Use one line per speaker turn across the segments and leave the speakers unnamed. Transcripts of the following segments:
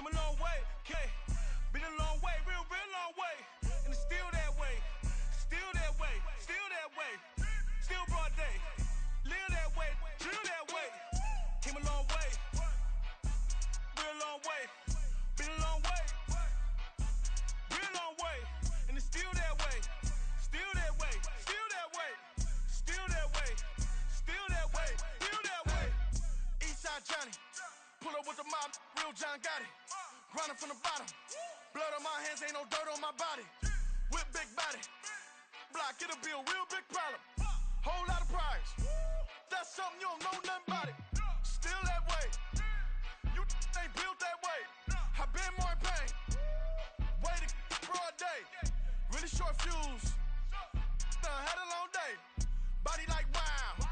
Came a long way, okay. Been a long way, real long way. And it's still that way. Still that way. Still that way. Still broad day. Live that way. Drill that way. Came a long way. Real long way. Been a long way. Real long way. And it's still that way. Still that way. Still that way. Still that way. Still that way. Still that way. Eastside Johnny. Pull up with the mob. Real John Gotti. Grinding from the bottom. Blood on my hands, ain't no dirt on my body. Whip big body. Block, it'll be a real big problem. Whole lot of prize. That's something you don't know nothing about it. Still that way. You ain't built that way. I been more in pain. Way to broad day. Really short fuse. Had a long day. Body like wow.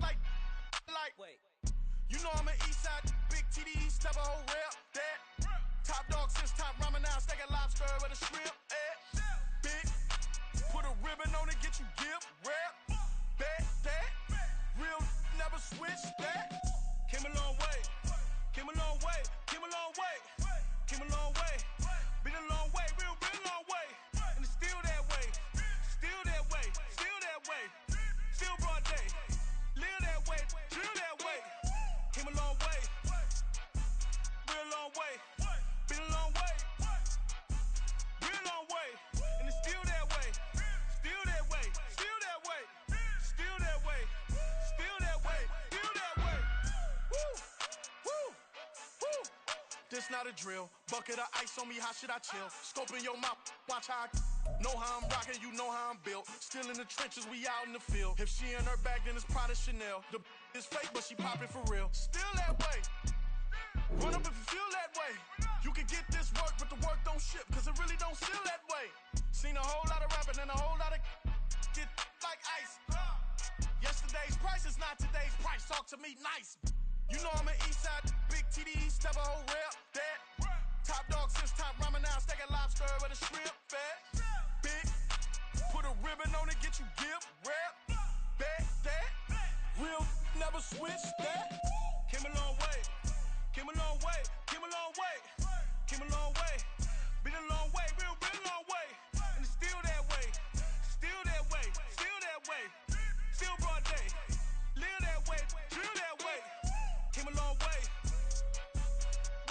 Like. Wait. You know I'm an Eastside, big TDE, step a whole rep. That. Top dog since top ramen now, steak and lobster with a shrimp. Big. Put a ribbon on it, get you give. Rep. Bet that. Real never switch that. Came a long way. Came a long way. Came a long way. Came a long way. Been a long way. Real long way. And it's still that way. Still that way. Still that way. Still broad day. Live that way. Drill that way. Came a long way. Real long way. Been a long way. Real long way. And it's still that way. Still that way. Still that way. Still that way. Still that way. Still that way. Woo. Woo. Woo. This not a drill. Bucket of ice on me, how should I chill? Scoping your mouth, watch how I know how I'm rocking, you know how I'm built. Still in the trenches, we out in the field. If she in her bag, then it's Prada Chanel. The is fake, but she popping for real. Still that way. Run up if you feel that way. You can get this work, but the work don't ship, cause it really don't feel that way. Seen a whole lot of rapping and a whole lot of get like ice. Yesterday's price is not today's price. Talk to me nice. You know I'm an Eastside, big TDE, step a whole rep. That. Top dog since top ramen now, steak and lobster with a shrimp. Fat. Big. Put a ribbon on it, get you give. Rep. Bet that. Real never switch that. Came a long way. Came a long way. Came a long way. Came a long way. Been a long way. Real long way. And it's still that way. Still that way. Still that way. Still broad day. Live that way. Drill that way. Came a long way.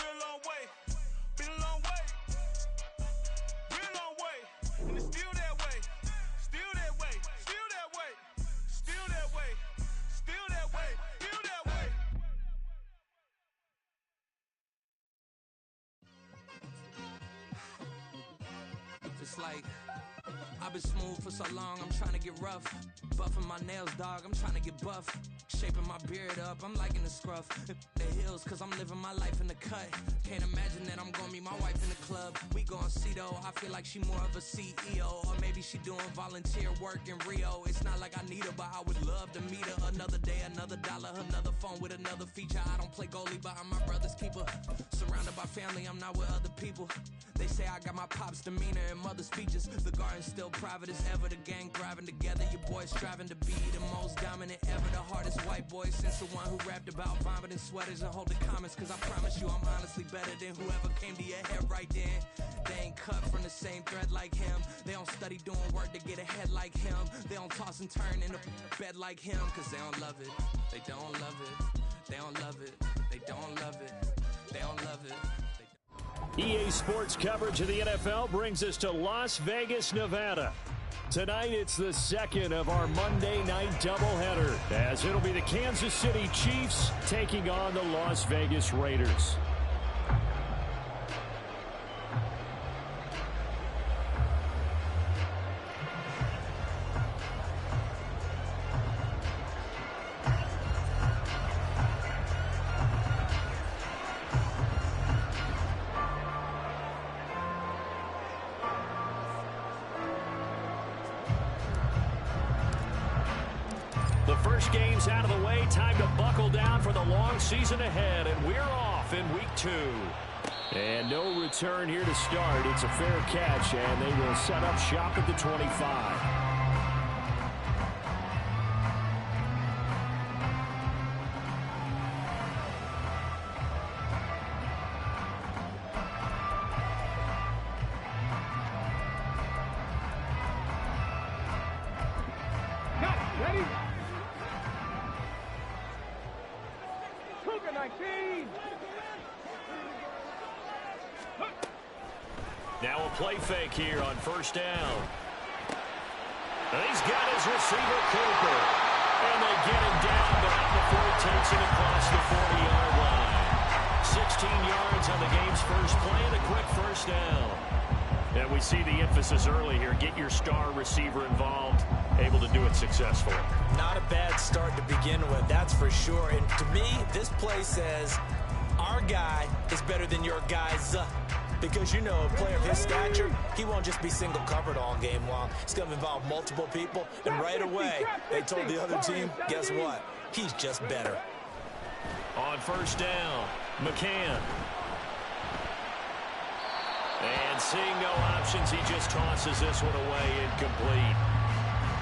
Real long way. Been a long way. Real long way. And it's still that way. Still that way. Still that way. Still that way. Still that way. Still that way.
It's like I've been smooth for so long, I'm trying to get rough. Buffing my nails, dog, I'm trying to get buff. Shaping my beard up, I'm liking the scruff. The hills, cause I'm living my life in the cut. Can't imagine that I'm gonna meet my wife in the club. We gon' see though, I feel like she more of a CEO. Or maybe she doing volunteer work in Rio. It's not like I need her, but I would love to meet her. Another day, another dollar, another phone with another feature. I don't play goalie, but I'm my brother's keeper. Surrounded by family, I'm not with other people. They say I got my pop's demeanor and mother's features. The garden's still private as ever. The gang thriving together. Your boys striving to be the most dominant ever. The hardest white boy since the one who rapped about vomiting sweaters and holding comments. Cause I promise you I'm honestly better than whoever came to your head right then. They ain't cut from the same thread like him. They don't study doing work to get ahead like him. They don't toss and turn in the bed like him. Cause they don't love it. They don't love it. They don't love it. They don't love it. They don't love it.
EA Sports coverage of the NFL brings us to Las Vegas, Nevada. Tonight, it's the second of our Monday night doubleheader, as it'll be the Kansas City Chiefs taking on the Las Vegas Raiders. First game's out of the way. Time to buckle down for the long season ahead. And we're off in week 2. And no return here to start. It's a fair catch, and they will set up shop at the 25. Now a play fake here on first down. And he's got his receiver, Cooper. And they get him down, but not before he takes it across the 40-yard line. 16 yards on the game's first play and a quick first down. And we see the emphasis early here. Get your star receiver involved, able to do it successfully.
Not a bad start to begin with, that's for sure. And to me, this play says our guy is better than your guy's. Because, you know, a player of his stature, he won't just be single covered all game long. It's going to involve multiple people. And right away, they told the other team, guess what? He's just better.
On first down, McCann. And seeing no options, he just tosses this one away, incomplete.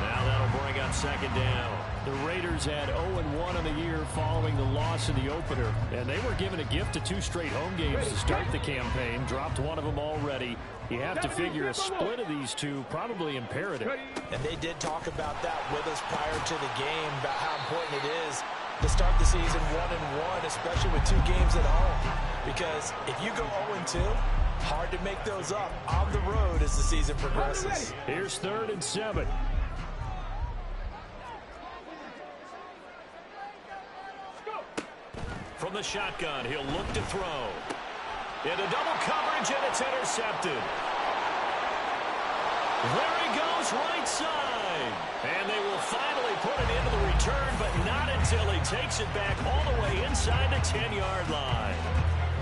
Now that'll bring up second down.
The Raiders had 0-1 on the year following the loss in the opener. And they were given a gift of 2 straight home games to start the campaign. Dropped one of them already. You have to figure a split of these two probably imperative.
And they did talk about that with us prior to the game, about how important it is to start the season 1-1, especially with 2 games at home. Because if you go 0-2, hard to make those up on the road as the season progresses.
Here's 3rd and 7.
From the shotgun, he'll look to throw. Into double coverage, and it's intercepted. There he goes, right side. And they will finally put it into the return, but not until he takes it back all the way inside the 10-yard line.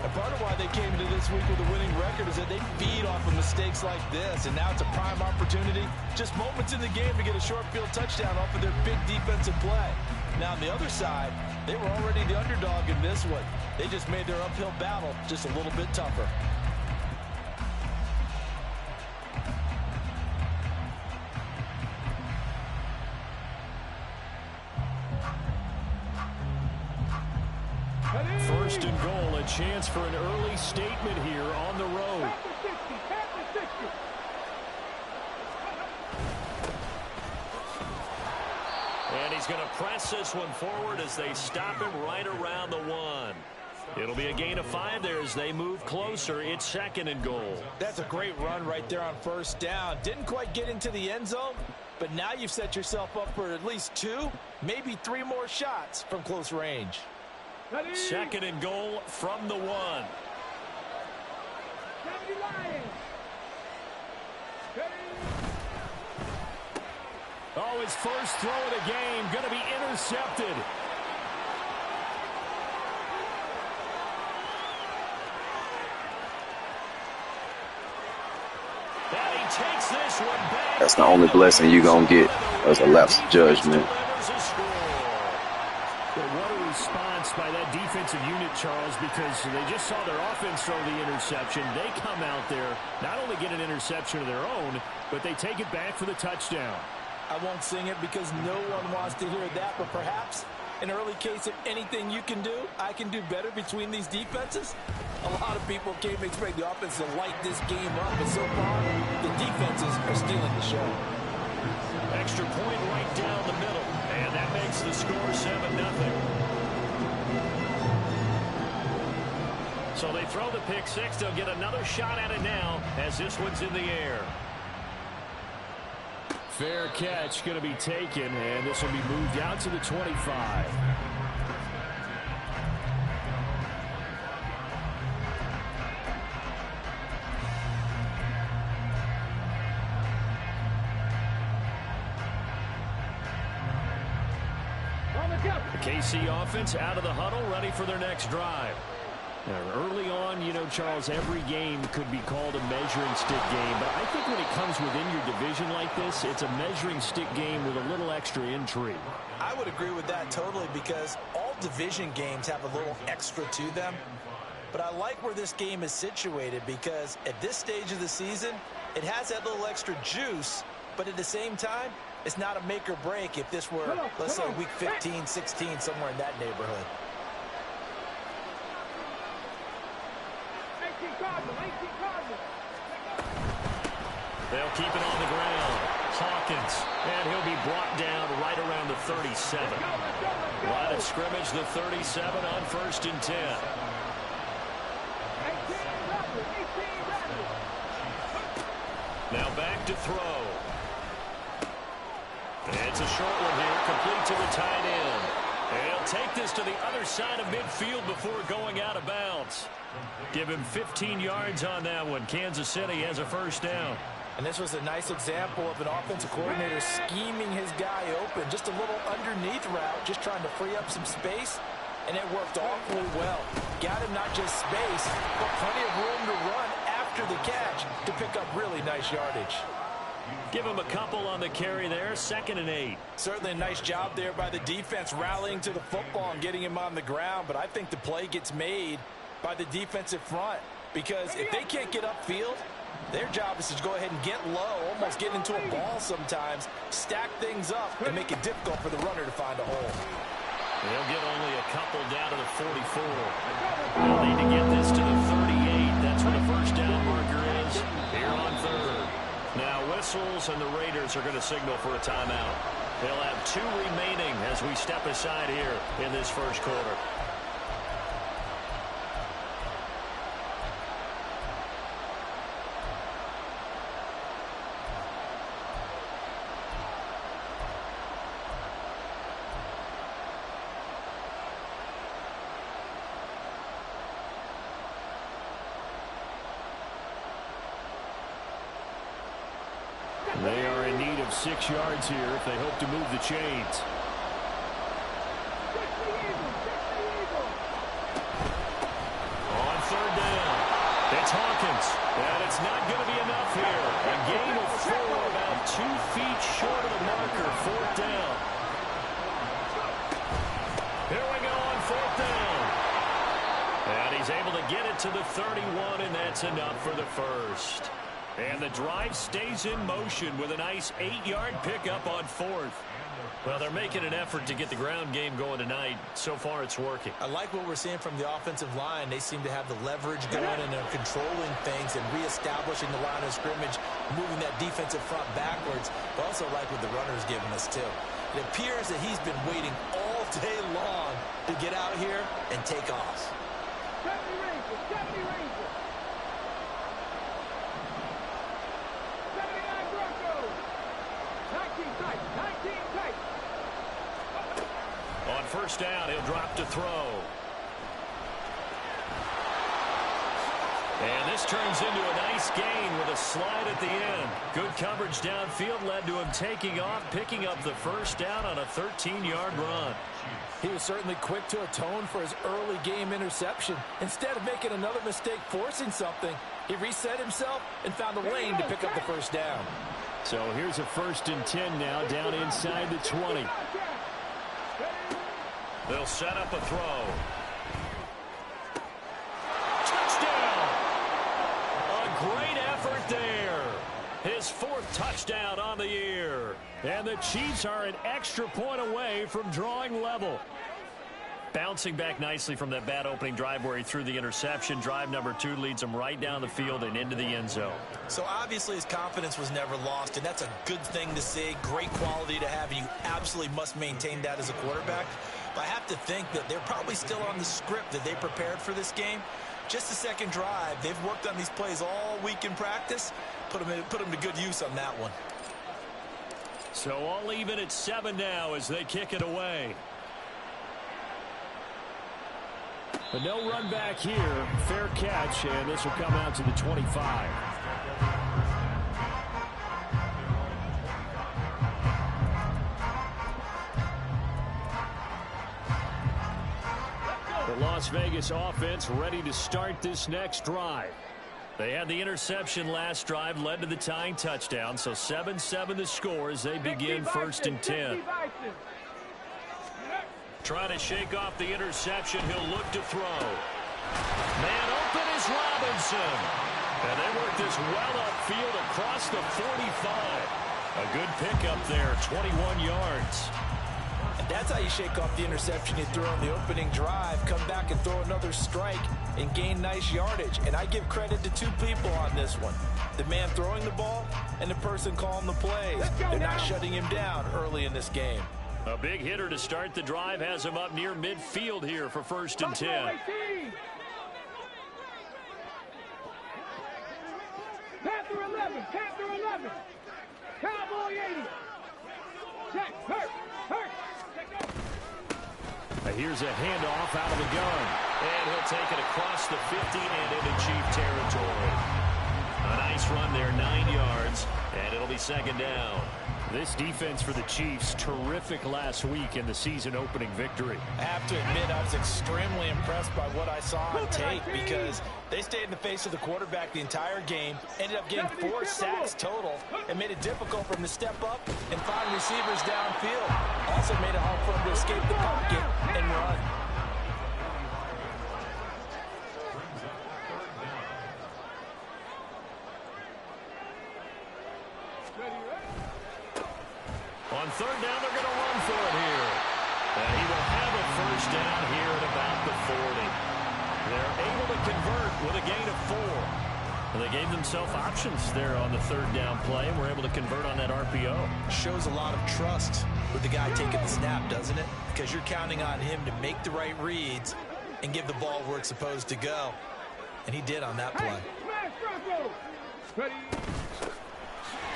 And part of why they came into this week with a winning record is that they feed off of mistakes like this, and now it's a prime opportunity, just moments in the game to get a short field touchdown off of their big defensive play. Now on the other side, they were already the underdog in this one. They just made their uphill battle just a little bit tougher.
First and goal, a chance for an early statement here on the road.
And he's going to press this one forward as they stop him right around the 1. It'll be a gain of 5 there as they move closer. It's 2nd and goal.
That's a great run right there on first down. Didn't quite get into the end zone, but now you've set yourself up for at least 2, maybe 3 more shots from close range.
2nd and goal from the 1.
Oh, his first throw of the game going to be intercepted.
And he takes this one back.
That's the only blessing you're going to get as a lapse of judgment.
What a response by that defensive unit, Charles, because they just saw their offense throw the interception. They come out there, not only get an interception of their own, but they take it back for the touchdown.
I won't sing it because no one wants to hear that, but perhaps an early case of anything you can do, I can do better between these defenses. A lot of people came to expect the offense to light this game up, but so far, the defenses are stealing the show.
Extra point right down the middle, and that makes the score 7-0. So they throw the pick 6. They'll get another shot at it now as this one's in the air.
Fair catch going to be taken, and this will be moved out to the 25. The KC offense out of the huddle, ready for their next drive. Now, early on, you know, Charles, every game could be called a measuring stick game, but I think when it comes within your division like this, it's a measuring stick game with a little extra intrigue.
I would agree with that totally because all division games have a little extra to them. But I like where this game is situated because at this stage of the season, it has that little extra juice, but at the same time, it's not a make or break if this were, let's say, week 15, 16, somewhere in that neighborhood.
They'll keep it on the ground. Hawkins, and he'll be brought down right around the 37. Line of scrimmage, the 37 on 1st and 10.
Now back to throw. It's a short one here, complete to the tight end. And he'll take this to the other side of midfield before going out of bounds. Give him 15 yards on that one. Kansas City has a first down.
And this was a nice example of an offensive coordinator scheming his guy open. Just a little underneath route, just trying to free up some space. And it worked awfully well. Got him not just space, but plenty of room to run after the catch to pick up really nice yardage.
Give him a couple on the carry there, 2nd and 8.
Certainly a nice job there by the defense rallying to the football and getting him on the ground. But I think the play gets made by the defensive front. Because if they can't get upfield, their job is to go ahead and get low, almost get into a ball sometimes, stack things up, and make it difficult for the runner to find a hole.
They'll get only a couple down to the 44. They'll need to get this to the 38. That's where the first down marker is here on 3rd. Now whistles, and the Raiders are going to signal for a timeout. They'll have 2 remaining as we step aside here in this first quarter. They are in need of 6 yards here if they hope to move the chains. On 3rd down, it's Hawkins. And it's not going to be enough here. A gain of 4, about 2 feet short of the marker. 4th down. Here we go on 4th down. And he's able to get it to the 31, and that's enough for the first. And the drive stays in motion with a nice 8-yard pickup on 4th. Well, they're making an effort to get the ground game going tonight. So far, it's working.
I like what we're seeing from the offensive line. They seem to have the leverage going, and they're controlling things and reestablishing the line of scrimmage, moving that defensive front backwards. But also like what the runner's giving us, too. It appears that he's been waiting all day long to get out here and take off.
70 Rangers. 79 Broncos. 19 tight.
On first down, he'll drop to throw. And this turns into a nice gain with a slide at the end. Good coverage downfield led to him taking off, picking up the first down on a 13-yard run.
He was certainly quick to atone for his early game interception. Instead of making another mistake forcing something, he reset himself and found a lane to pick up the first down.
So here's a 1st and 10 now, down inside the 20. They'll set up a throw. Touchdown! A great effort there. His 4th touchdown on the year. And the Chiefs are an extra point away from drawing level. Bouncing back nicely from that bad opening drive where he threw the interception. Drive number 2 leads him right down the field and into the end zone.
So obviously his confidence was never lost, and that's a good thing to see. Great quality to have, and you absolutely must maintain that as a quarterback. But I have to think that they're probably still on the script that they prepared for this game. Just the second drive. They've worked on these plays all week in practice. Put them to good use on that one.
So all even at 7 now as they kick it away. But no run back here. Fair catch, and this will come out to the 25. The Las Vegas offense ready to start this next drive. They had the interception last drive, led to the tying touchdown, so 7-7 the score as they begin 1st and 10. Trying to shake off the interception. He'll look to throw. Man open is Robinson. And they work this well upfield across the 45. A good pickup there, 21 yards.
And that's how you shake off the interception you threw on the opening drive. Come back and throw another strike and gain nice yardage. And I give credit to 2 people on this one. The man throwing the ball and the person calling the plays. They're not shutting him down early in this game.
A big hitter to start the drive has him up near midfield here for 1st and 10.
Panther 11.
Here's a handoff out of the gun. And he'll take it across the 50 and into Chief territory. A nice run there, 9 yards, and it'll be second down. This defense for the Chiefs, terrific last week in the season-opening victory.
I have to admit, I was extremely impressed by what I saw on tape because they stayed in the face of the quarterback the entire game, ended up getting 4 sacks total, and made it difficult for him to step up and find receivers downfield. Also made it hard for him to escape the pocket and run.
On third down, they're going to run for it here. And he will have a first down here at about the 40. They're able to convert with a gain of 4. And they gave themselves options there on the third down play, and were able to convert on that RPO.
Shows a lot of trust with the guy taking the snap, doesn't it? Because you're counting on him to make the right reads and give the ball where it's supposed to go. And he did on that play.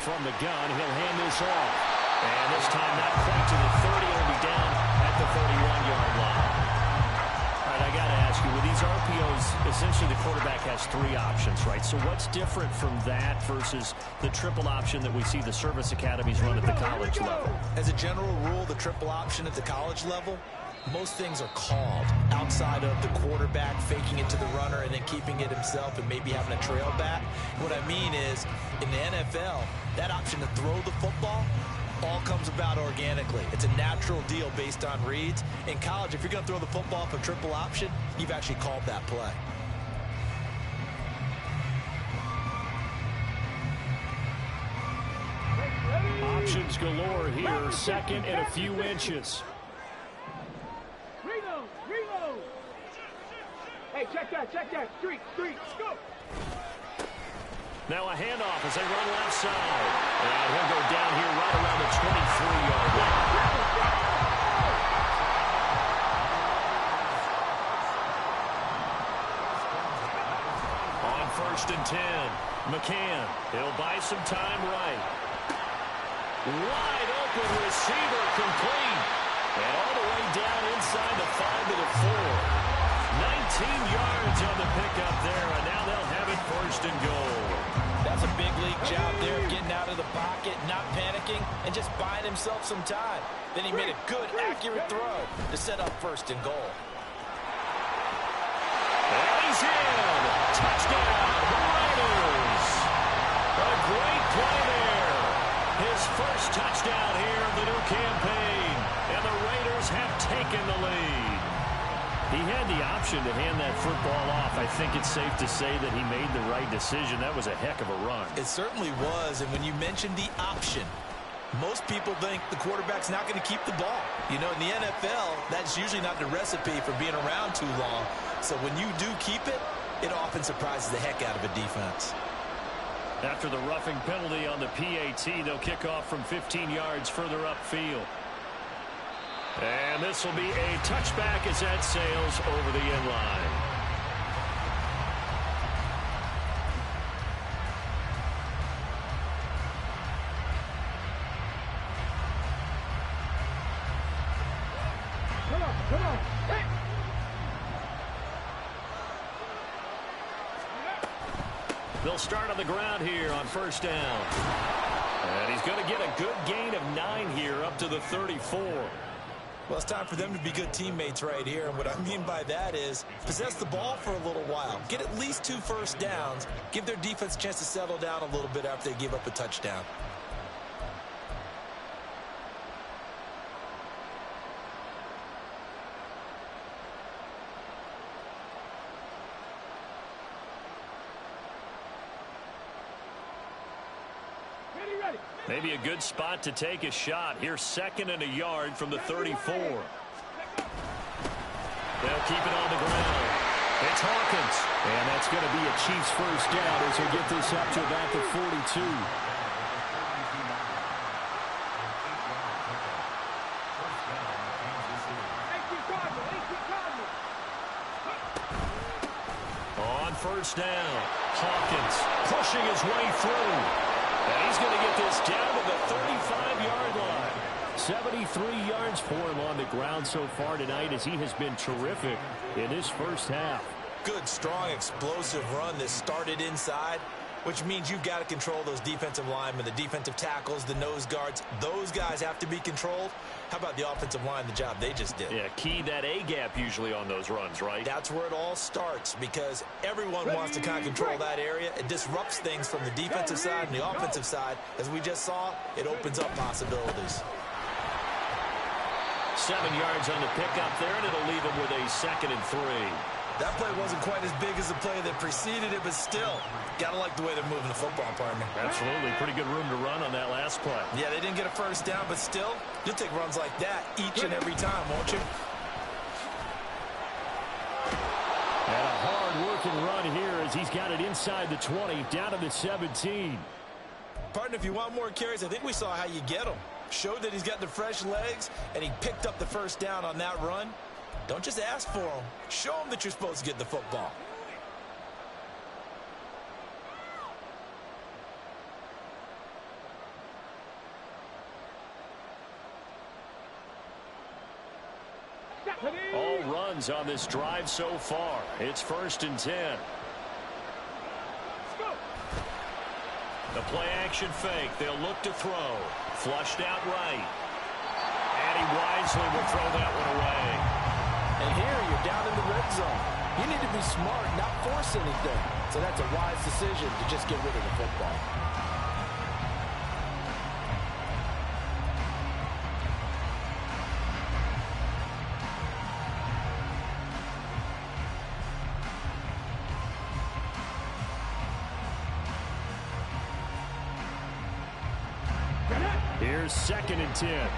From the gun, he'll hand this off. And this time not quite to the 30. It'll be down at the 31-yard line. All right, I got to ask you, with these RPOs, essentially the quarterback has 3 options, right? So what's different from that versus the triple option that we see the service academies run at the college level?
As a general rule, the triple option at the college level, most things are called outside of the quarterback faking it to the runner and then keeping it himself and maybe having a trail back. What I mean is, in the NFL, that option to throw the football all comes about organically. It's a natural deal based on reads. In college, if you're going to throw the football for triple option, you've actually called that play.
Options galore here. Second and a few inches.
Reload. Hey, check that. Street, go.
Now a handoff as they run left side. And he'll go down here right around the 23-yard line. On first and 10, McCann. He'll buy some time right. Wide open receiver complete. And all the way down inside the 5 to the 4. 19 yards on the pickup there, and now they'll have it first and goal.
That's a big league job there, getting out of the pocket, not panicking, and just buying himself some time. Then he made a good, accurate throw to set up first and goal.
And he's in. Touchdown, Raiders. A great play there. His first touchdown here of the new campaign, and the Raiders have taken the lead. He had the option to hand that football off. I think it's safe to say that he made the right decision. That was a heck of a run.
It certainly was, and when you mentioned the option, most people think the quarterback's not going to keep the ball. You know, in the NFL, that's usually not the recipe for being around too long. So when you do keep it, it often surprises the heck out of a defense.
After the roughing penalty on the PAT, they'll kick off from 15 yards further upfield. And this will be a touchback as that sails over the end line.
Come on. Hey.
They'll start on the ground here on first down. And he's going to get a good gain of 9 here up to the 34.
Well, it's time for them to be good teammates right here. And what I mean by that is possess the ball for a little while. Get at least 2 first downs. Give their defense a chance to settle down a little bit after they give up a touchdown.
Ready.
Maybe a good spot to take a shot. Here's 2nd and a yard from the 34. They'll keep it on the ground. It's Hawkins.
And that's going to be a Chiefs first down as they get this up to about the 42.
On first down, Hawkins pushing his way through. And he's going to get this down to the 35-yard line.
73 yards for him on the ground so far tonight, as he has been terrific in this first half.
Good, strong, explosive run that started inside, which means you've got to control those defensive linemen, the defensive tackles, the nose guards. Those guys have to be controlled. How about the offensive line, the job they just did?
Yeah, key that A-gap usually on those runs, right?
That's where it all starts, because everyone wants to kind of control that area. It disrupts things from the defensive side and the offensive side. As we just saw, it opens up possibilities.
7 yards on the pickup there, and it'll leave him with a 2nd and 3.
That play wasn't quite as big as the play that preceded it, but still, got to like the way they're moving the football, partner.
Absolutely. Pretty good room to run on that last play.
Yeah, they didn't get a first down, but still, you'll take runs like that each and every time, won't you?
And a hard-working run here as he's got it inside the 20, down to the 17.
Partner, if you want more carries, I think we saw how you get them. Showed that he's got the fresh legs, and he picked up the first down on that run. Don't just ask for them. Show them that you're supposed to get the football.
All runs on this drive so far. It's 1st and 10.
The play action fake. They'll look to throw. Flushed out right. And he wisely will throw that one away.
And here you're down in the red zone. You need to be smart, not force anything. So that's a wise decision to just get rid of the football.
Here's 2nd and 10.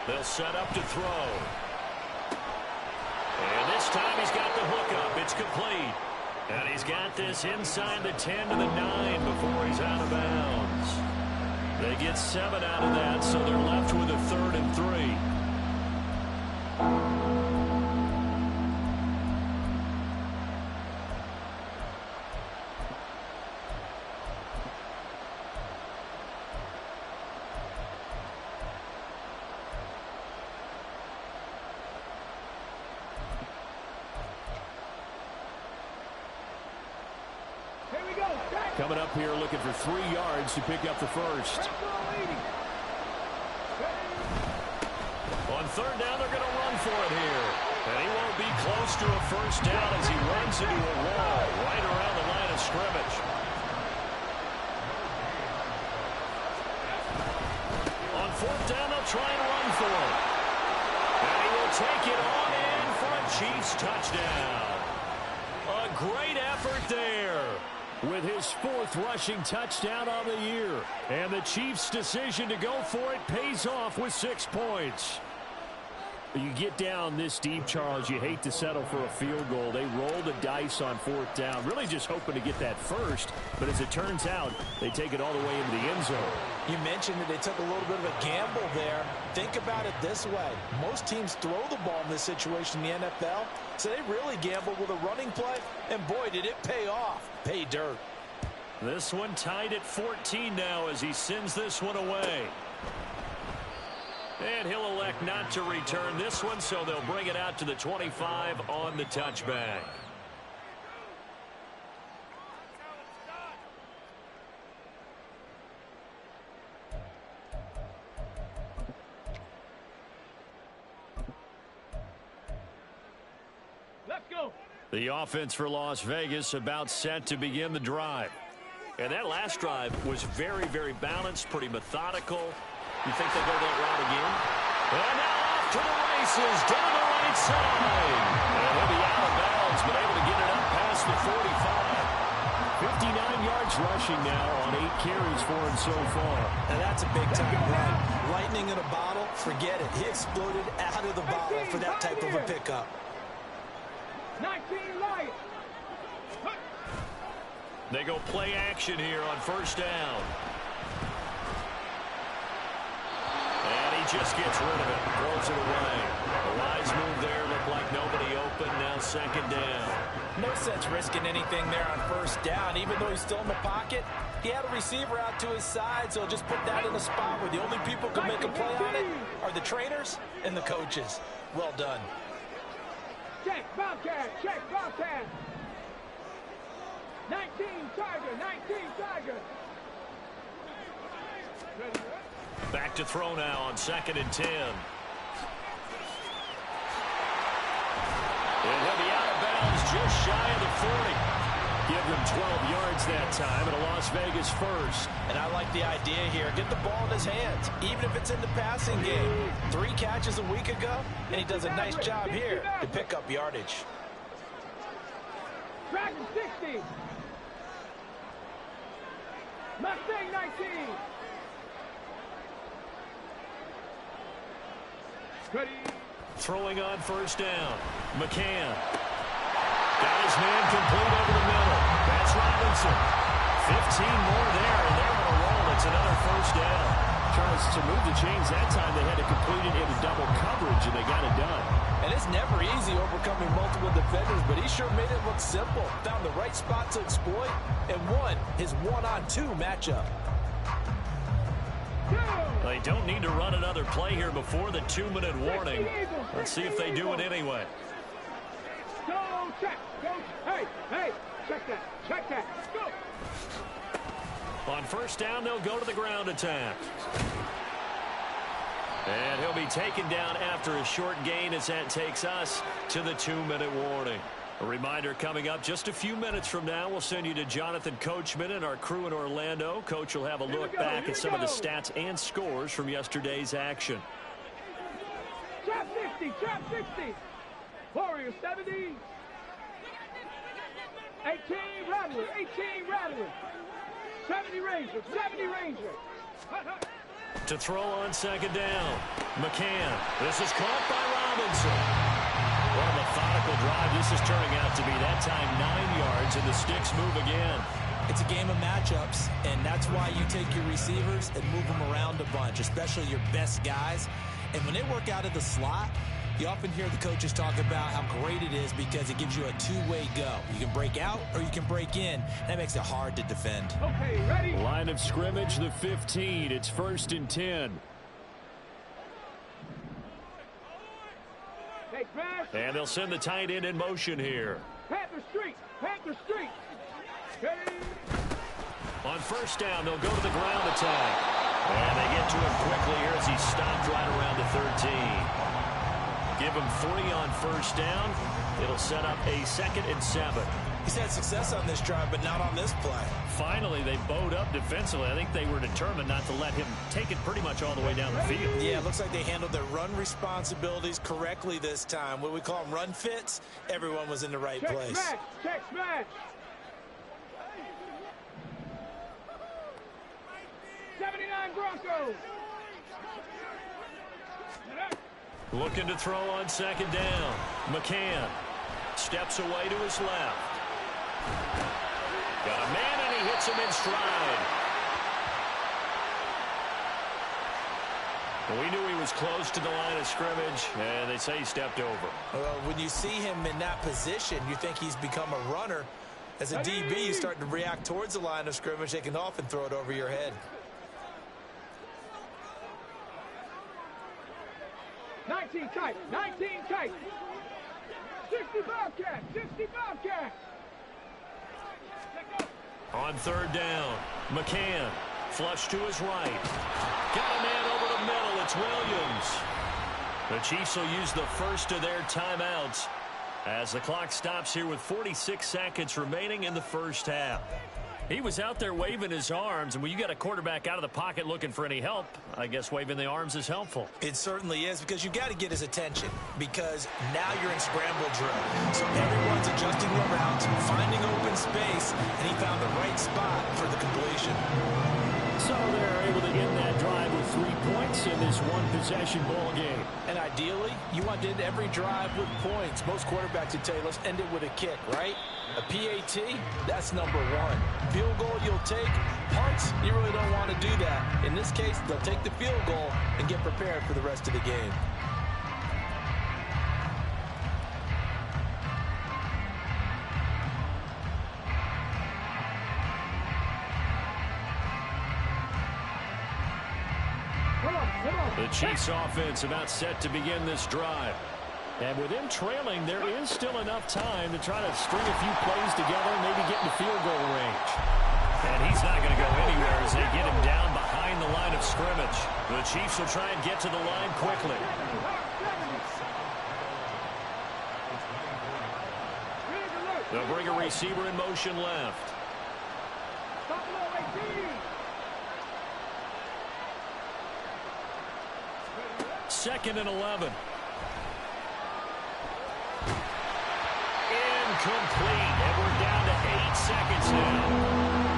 They'll set up to throw. And this time he's got the hook up. It's complete. And he's got this inside the 10 to the 9 before he's out of bounds. They get 7 out of that, so they're left with a 3rd and 3.
Coming up here looking for 3 yards to pick up the first.
On 3rd down, they're going to run for it here. And he won't be close to a first down as he runs into a wall right around the line of scrimmage. On 4th down, they'll try and run for it. And he will take it on in for a Chiefs touchdown. A great effort there.
With his 4th rushing touchdown on the year. And the Chiefs' decision to go for it pays off with 6 points. You get down this deep, Charles, you hate to settle for a field goal. They roll the dice on 4th down, really just hoping to get that first. But as it turns out, they take it all the way into the end zone.
You mentioned that they took a little bit of a gamble there. Think about it this way. Most teams throw the ball in this situation in the NFL, so they really gamble with a running play, and boy, did it pay off. Pay dirt.
This one tied at 14 now as he sends this one away. And he'll elect not to return this one, so they'll bring it out to the 25 on the touchback.
Let's go.
The offense for Las Vegas about set to begin the drive.
And that last drive was very, very balanced, pretty methodical. You think they'll go that route again? And now off to the races, down the right side. And he'll be out of bounds, but able to get it up past the 45.
59 yards rushing now on 8 carries for him so far.
And that's a big-time run. Lightning in a bottle, forget it. He exploded out of the bottle for that type of a pickup.
19 Lions.
They go play action here on 1st down. And he just gets rid of it, throws it away. A wise move there, looked like nobody open, now 2nd down.
No sense risking anything there on first down. Even though he's still in the pocket, he had a receiver out to his side, so just put that in a spot where the only people who can make a play on it are the trainers and the coaches. Well done.
Check, Bobcat, check, Bobcat. 19 Tiger, 19 Tiger.
Back to throw now on 2nd and 10. And he'll be out of bounds just shy of the 40. Give them 12 yards that time and a Las Vegas first.
And I like the idea here. Get the ball in his hands, even if it's in the passing game. 3 catches a week ago, and he does a nice job here to pick up yardage.
Dragon 60. Mustang 19. Ready.
Throwing on first down. McCann. Got his man complete over the middle. That's Robinson. 15 more there, and they're on a roll. It's another first down. Charles, to move the chains that time, they had to complete it into double coverage, and they got it done.
And it's never easy overcoming multiple defenders, but he sure made it look simple. Found the right spot to exploit and won his 1-on-2 matchup.
They don't need to run another play here before the 2-minute warning. Let's see if they do it anyway.
Go, check, go. Hey, check that, go.
On first down, they'll go to the ground attack. And he'll be taken down after a short gain as that takes us to the 2-minute warning. A reminder coming up just a few minutes from now, we'll send you to Jonathan Coachman and our crew in Orlando. Coach will have a look back at some of the stats and scores from yesterday's action.
Trap 60. Warriors 70. 18 Rattler. 70 Ranger.
To throw on second down. McCann. This is caught by Robinson. What a methodical drive this is turning out to be. That time 9 yards, and the sticks move again.
It's a game of matchups, and that's why you take your receivers and move them around a bunch, especially your best guys. And when they work out of the slot, you often hear the coaches talk about how great it is because it gives you a two-way go. You can break out or you can break in. That makes it hard to defend.
Okay, ready?
Line of scrimmage, the 15. It's 1st and 10.
Hey, Crash.
And they'll send the tight end in motion here.
Panther Street. Ready?
On first down, they'll go to the ground attack. And they get to him quickly here as he stopped right around the 13. Give him 3 on first down. It'll set up a 2nd and 7.
He's had success on this drive, but not on this play.
Finally, they bowed up defensively. I think they were determined not to let him take it pretty much all the way down the field.
Yeah, it looks like they handled their run responsibilities correctly this time. What we call them run fits, everyone was in the right place.
Check smash. 79 Broncos.
Looking to throw on second down. McCann steps away to his left. Got a man, and he hits him in stride. We knew he was close to the line of scrimmage, and they say he stepped over.
Well, when you see him in that position, you think he's become a runner. As a DB, you start to react towards the line of scrimmage. They can often throw it over your head.
19 tight. 60 Bobcat.
On third down, McCann flush to his right. Got a man over the middle. It's Williams. The Chiefs will use the first of their timeouts as the clock stops here with 46 seconds remaining in the first half. He was out there waving his arms, and when you got a quarterback out of the pocket looking for any help, I guess waving the arms is helpful.
It certainly is, because you got to get his attention, because now you're in scramble drill. So everyone's adjusting their routes, finding open space, and he found the right spot for the completion.
So they're able to end that drive with 3 points in this one-possession ball game.
And ideally, you want to end every drive with points. Most quarterbacks would tell you, let's end it with a kick, right? A PAT, that's number 1. Field goal you'll take. Punts, you really don't want to do that. In this case, they'll take the field goal and get prepared for the rest of the game.
The Chiefs offense about set to begin this drive. And with him trailing, there is still enough time to try to string a few plays together and maybe get into field goal range. And he's not going to go anywhere as they get him down behind the line of scrimmage. The Chiefs will try and get to the line quickly. They'll bring a receiver in motion left. Second and 11. Incomplete, and we're down to 8 seconds now.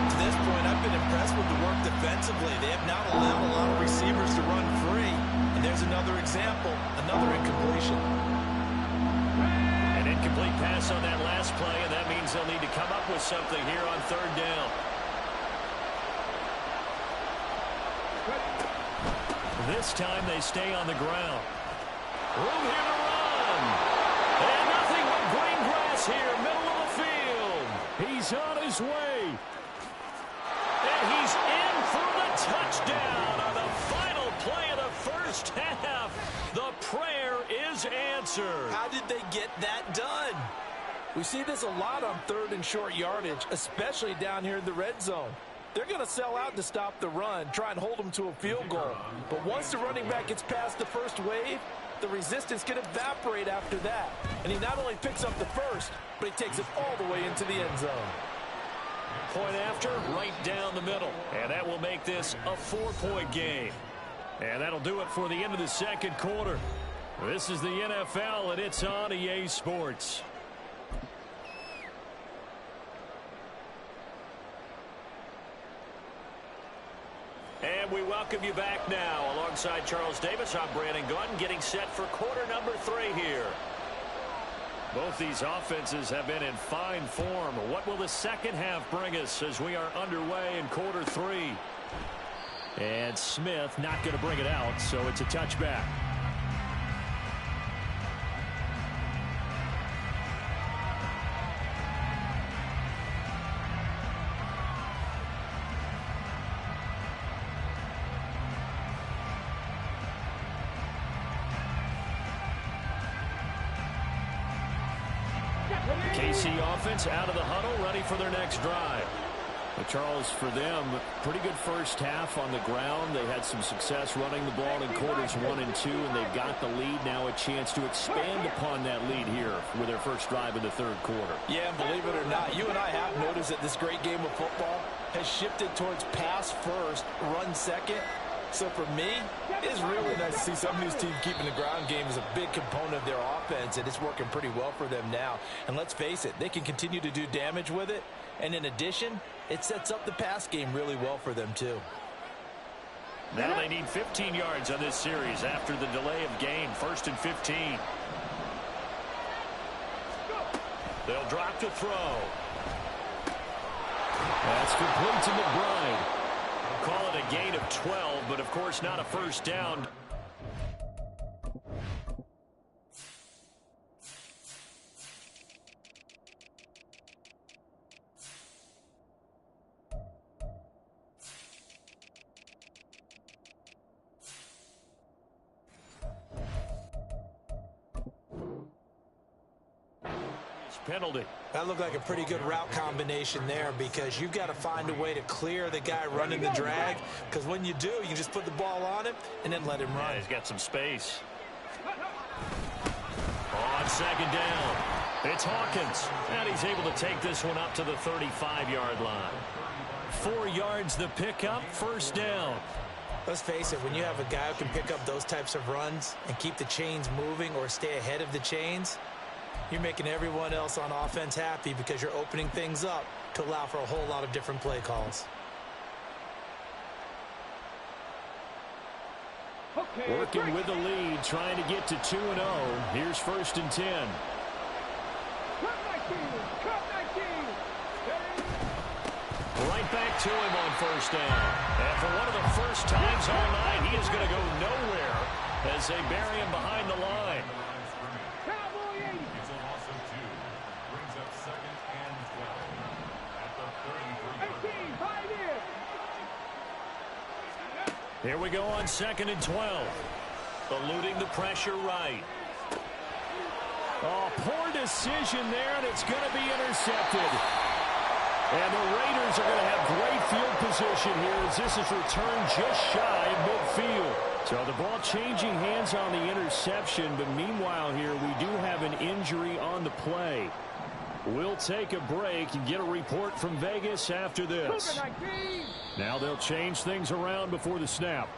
To this point, I've been impressed with the work defensively. They have not allowed a lot of receivers to run free. And there's another example, another incompletion.
An incomplete pass on that last play, and that means they'll need to come up with something here on third down. This time they stay on the ground. Room here to run. And nothing but green grass here, middle of the field. He's on his way. And he's in for the touchdown on the final play of the first half. The prayer is answered.
How did they get that done? We see this a lot on third and short yardage, especially down here in the red zone. They're going to sell out to stop the run, try and hold them to a field goal. But once the running back gets past the first wave, the resistance can evaporate after that. And he not only picks up the first, but he takes it all the way into the end zone.
Point after, right down the middle. And that will make this a 4-point game. And that'll do it for the end of the second quarter. This is the NFL, and it's on EA Sports. And we welcome you back now. Alongside Charles Davis, I'm Brandon Gunn, getting set for quarter number 3 here. Both these offenses have been in fine form. What will the second half bring us as we are underway in quarter 3? And Smith not going to bring it out, so it's a touchback. KC offense out of the huddle, ready for their next drive. But Charles, for them, pretty good first half on the ground. They had some success running the ball in quarters 1 and 2, and they've got the lead. Now a chance to expand upon that lead here with their first drive in the third quarter.
Yeah, and believe it or not, you and I have noticed that this great game of football has shifted towards pass first, run second. So for me, it's really nice to see some of these teams keeping the ground game as a big component of their offense, and it's working pretty well for them now. And let's face it, they can continue to do damage with it. And in addition, it sets up the pass game really well for them too.
Now they need 15 yards on this series after the delay of game. 1st and 15. They'll drop to throw. That's complete to McBride. Call it a gain of 12, but of course not a first down. Penalty.
That looked like a pretty good route combination there, because you've got to find a way to clear the guy running the drag, because when you do, you just put the ball on him and then let him run.
Yeah, he's got some space. On second down, it's Hawkins, and he's able to take this one up to the 35-yard line. 4 yards the pickup, first down.
Let's face it, when you have a guy who can pick up those types of runs and keep the chains moving or stay ahead of the chains, you're making everyone else on offense happy, because you're opening things up to allow for a whole lot of different play calls.
Working with the lead, trying to get to 2-0. Here's 1st and 10. Right back to him on first down. And for one of the first times all night, he is going to go nowhere as they bury him behind the line. Here we go on 2nd and 12. Eluding the pressure right. Oh, poor decision there, and it's going to be intercepted. And the Raiders are going to have great field position here as this is returned just shy of midfield. So the ball changing hands on the interception, but meanwhile here we do have an injury on the play. We'll take a break and get a report from Vegas after this. Now they'll change things around before the snap.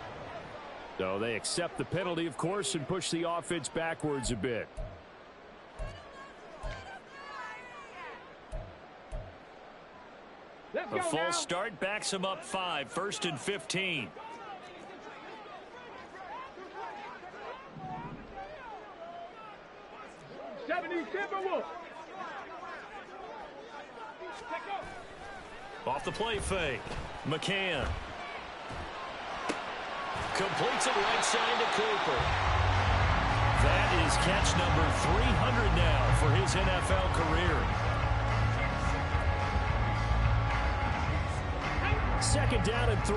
So they accept the penalty, of course, and push the offense backwards a bit. A false start backs him up 5, 1st and 15. Off the play fake. McCann. Completes it right side to Cooper. That is catch number 300 now for his NFL career. 2nd down and 3.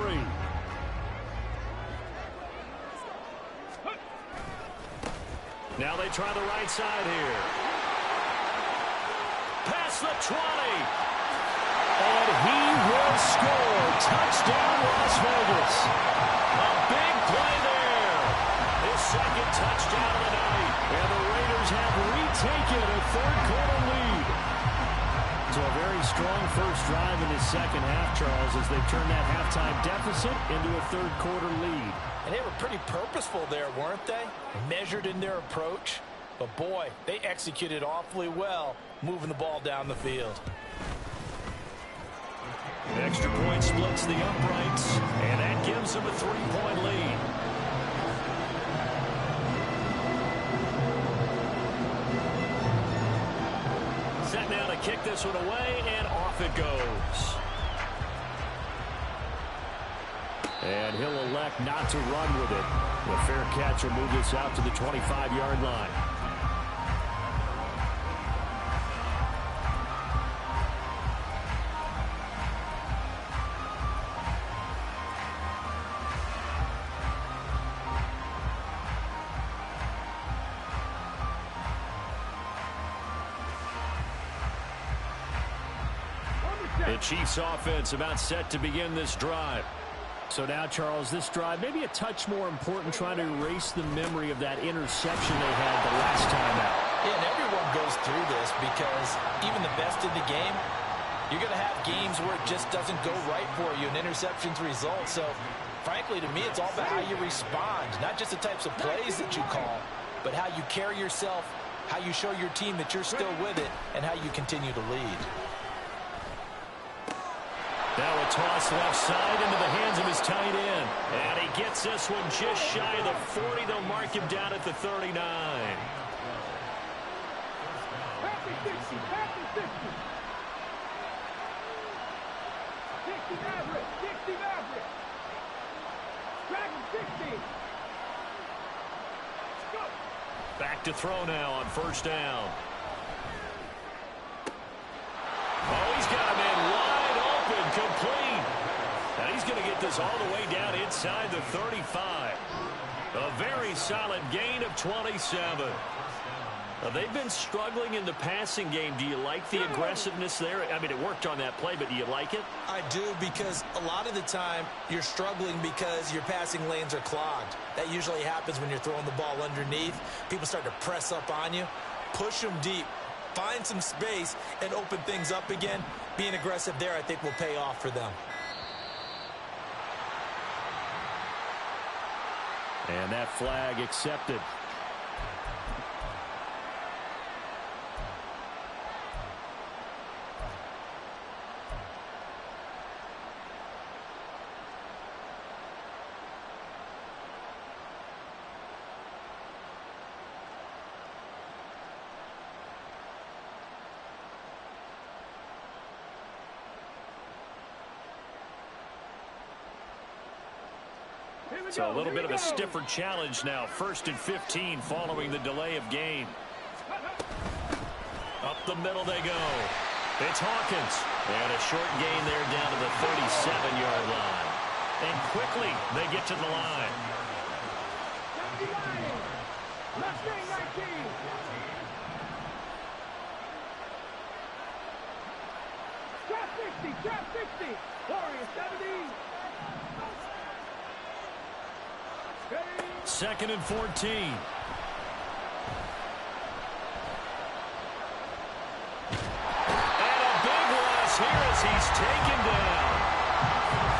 Now they try the right side here. Past the 20. And he will score. Touchdown, Las Vegas. A big play there. His 2nd touchdown of the night. And the Raiders have retaken a 3rd-quarter lead. So a very strong first drive in his 2nd half, Charles, as they turn that halftime deficit into a 3rd-quarter lead.
And they were pretty purposeful there, weren't they? Measured in their approach. But, boy, they executed awfully well moving the ball down the field.
Extra point splits the uprights, and that gives them a 3-point lead. Set now to kick this one away, and off it goes. And he'll elect not to run with it. The fair catch will move this out to the 25-yard line. The Chiefs offense about set to begin this drive. So now, Charles, this drive maybe a touch more important, trying to erase the memory of that interception they had the last time out.
Yeah, and everyone goes through this because even the best in the game, you're going to have games where it just doesn't go right for you, and interceptions result. So, frankly, to me, it's all about how you respond, not just the types of plays that you call, but how you carry yourself, how you show your team that you're still with it, and how you continue to lead.
Now a toss left side into the hands of his tight end. And he gets this one just shy of the 40. They'll mark him down at the 39.
Happy 60, happy 60. 60 average, 60 average. Dragon 60. Go.
Back to throw now on 1st down. Oh, he's got him in wide open, complete. And he's going to get this all the way down inside the 35. A very solid gain of 27. They've been struggling in the passing game. Do you like the aggressiveness there? I mean, it worked on that play, but do you like it?
I do, because a lot of the time you're struggling because your passing lanes are clogged. That usually happens when you're throwing the ball underneath. People start to press up on you. Push them deep. Find some space and open things up again. Being aggressive there, I think, will pay off for them.
And that flag accepted. So a little bit of a stiffer challenge now. 1st and 15 following the delay of game. Up the middle they go. It's Hawkins. And a short gain there down to the 37-yard line. And quickly they get to the line.
Lions. Mustang 19. Trap 60. Trap 60. Warriors 70.
Second and 14. Here as he's taken down.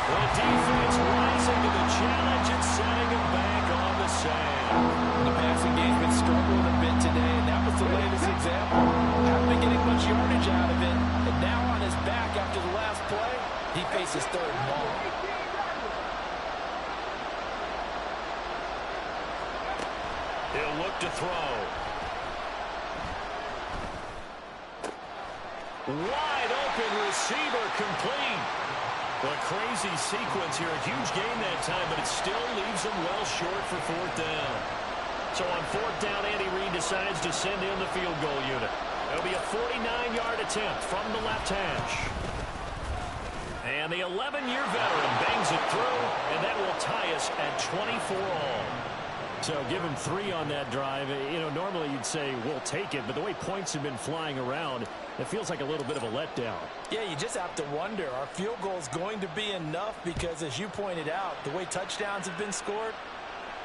The defense rising to the challenge and setting him back on the sand.
The passing game's been struggling a bit today, and that was the latest example. Haven't been getting much yardage out of it, and now on his back after the last play, he faces third and long.
He'll look to throw. Wide open receiver complete. A crazy sequence here. A huge gain that time, but it still leaves him well short for fourth down. So on fourth down, Andy Reid decides to send in the field goal unit. It'll be a 49-yard attempt from the left hash. And the 11-year veteran bangs it through, and that will tie us at 24 all. So give him 3 on that drive. You know, normally you'd say we'll take it, but the way points have been flying around, it feels like a little bit of a letdown.
Yeah, you just have to wonder, are field goals going to be enough? Because as you pointed out, the way touchdowns have been scored,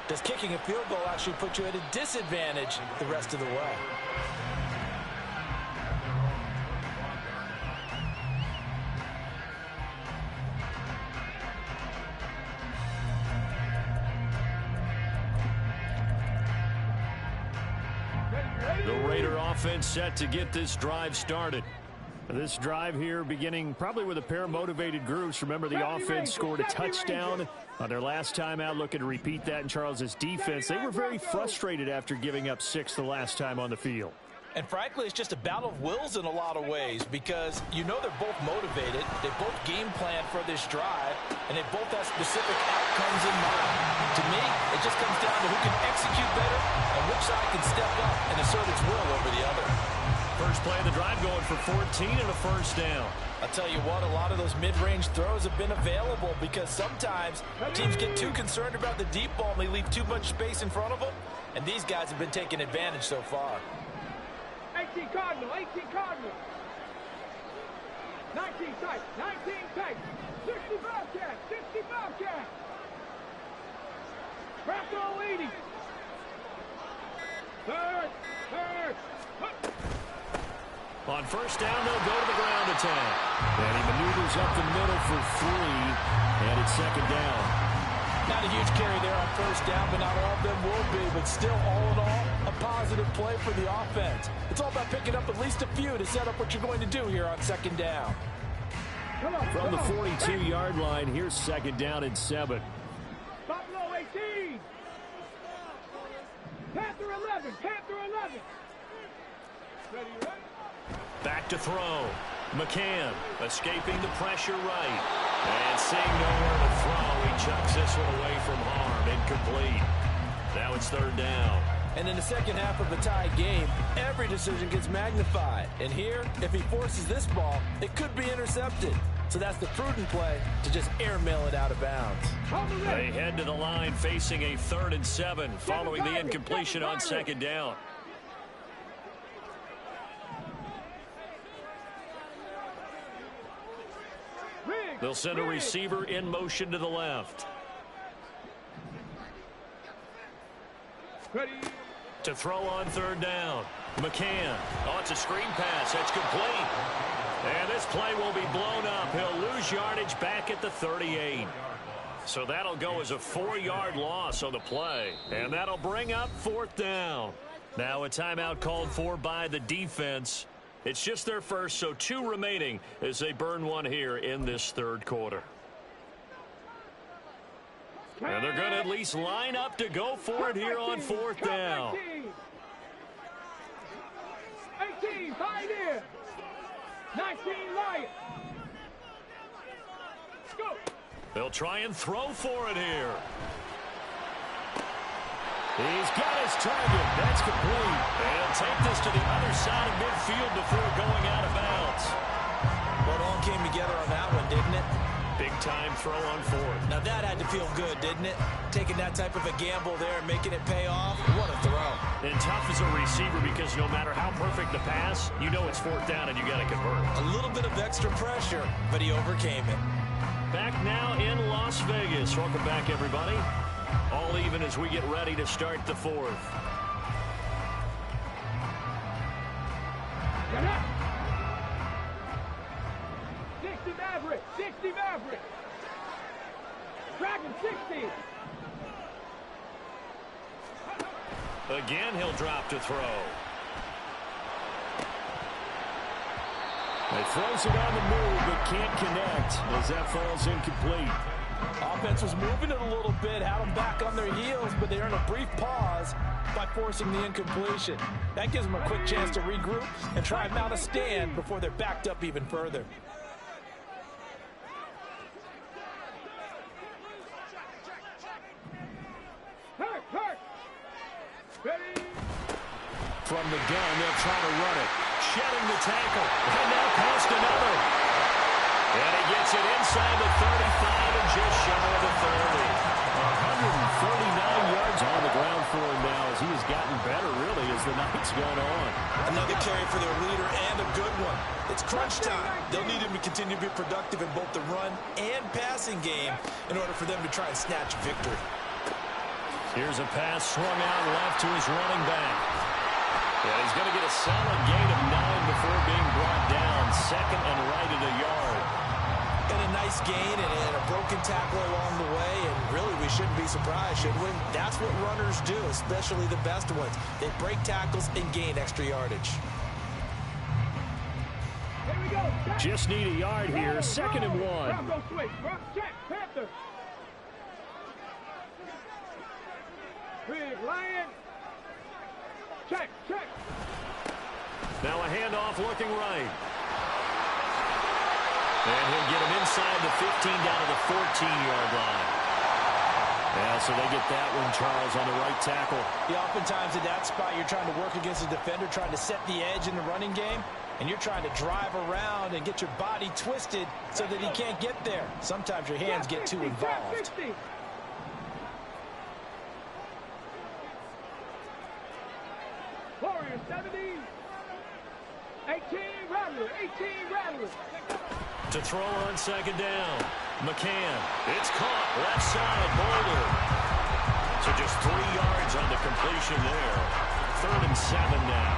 does kicking a field goal actually put you at a disadvantage the rest of the way?
The Raider offense set to get this drive started. This drive here beginning probably with a pair of motivated groups. Remember, the offense scored a touchdown on their last time out, looking to repeat that in Charles's defense. They were very frustrated after giving up 6 the last time on the field.
And frankly, it's just a battle of wills in a lot of ways because you know they're both motivated, they both game plan for this drive, and they both have specific outcomes in mind. To me, it just comes down to who can execute better and which side can step up and assert its will over the other.
First play of the drive going for 14 and a first down.
I'll tell you what, a lot of those mid-range throws have been available because sometimes teams get too concerned about the deep ball and they leave too much space in front of them, and these guys have been taking advantage so far.
18 Cardinal, 18 Cardinal. 19 tight, 19 tight. 60 Bobcat, 60 Bobcat. Bracco 80. Third.
On first down, they'll go to the ground attack. And he maneuvers up the middle for 3, and it's second down.
Not a huge carry there on first down, but not all of them will be. But still, all in all, a positive play for the offense. It's all about picking up at least a few to set up what you're going to do here on second down.
From the 42-yard line, here's second down and 7.
Buffalo 18. Panther 11. Panther 11. Ready?
Back to throw. McCann escaping the pressure right. And seeing nowhere to throw, he chucks this one away from harm. Incomplete. Now it's third down.
And in the second half of a tie game, every decision gets magnified. And here, if he forces this ball, it could be intercepted. So that's the prudent play to just airmail it out of bounds.
They head to the line facing a 3rd and 7 following the incompletion on second down. They'll send a receiver in motion to the left.
Ready.
To throw on third down. McCann. Oh, it's a screen pass. That's complete. And this play will be blown up. He'll lose yardage back at the 38. So that'll go as a 4-yard loss on the play. And that'll bring up fourth down. Now a timeout called for by the defense. It's just their first, so 2 remaining as they burn one here in this third quarter. And they're going to at least line up to go for it here on fourth down.
18, Pioneer. 19, Lion. Go.
They'll try and throw for it here. He's got his target. That's complete. And he'll take this to the other side of midfield before going out of bounds.
Well, it all came together on that one, didn't it?
Big big-time throw on fourth.
Now that had to feel good, didn't it? Taking that type of a gamble there and making it pay off. What a throw.
And tough as a receiver because no matter how perfect the pass, you know it's fourth down and you got to convert.
A little bit of extra pressure, but he overcame it.
Back now in Las Vegas. Welcome back, everybody. All even as we get ready to start the fourth.
Get up! 60 Maverick! 60 Maverick! Dragon 60!
Again, he'll drop to throw.
He throws it on the move, but can't connect as that falls incomplete.
Offense was moving it a little bit, had them back on their heels, but they earned a brief pause by forcing the incompletion. That gives them a quick chance to regroup and try and mount a stand before they're backed up even further.
Hurt! Ready?
From the gun, they'll try to run it. Shedding the tackle. And now past another. And he gets it inside the 35 and just shy of the 30. 149 yards on the ground for him now as he has gotten better, really, as the night's gone on.
Another carry for their leader and a good one. It's crunch time. They'll need him to continue to be productive in both the run and passing game in order for them to try and snatch victory.
Here's a pass swung out left to his running back. Yeah, he's going to get a solid gain of 9 before being brought down. Second and right at a yard.
And a nice gain and a broken tackle along the way, and really we shouldn't be surprised, should we? That's what runners do, especially the best ones. They break tackles and gain extra yardage.
Here we go! Check.
Just need a yard here, second and 1.
Bronco switch, front check, Panther! Big Lion! Check!
Now a handoff looking right. And he'll get him inside the 15 down to the 14-yard line. Yeah, so they get that one, Charles, on the right tackle.
Yeah, oftentimes at that spot, you're trying to work against a defender, trying to set the edge in the running game, and you're trying to drive around and get your body twisted so that he can't get there. Sometimes your hands get too involved.
Warrior 70. 18 Rattler.
To throw on second down. McCann. It's caught. Left side. Boulder. So just 3 yards on the completion there. 3rd and 7 now.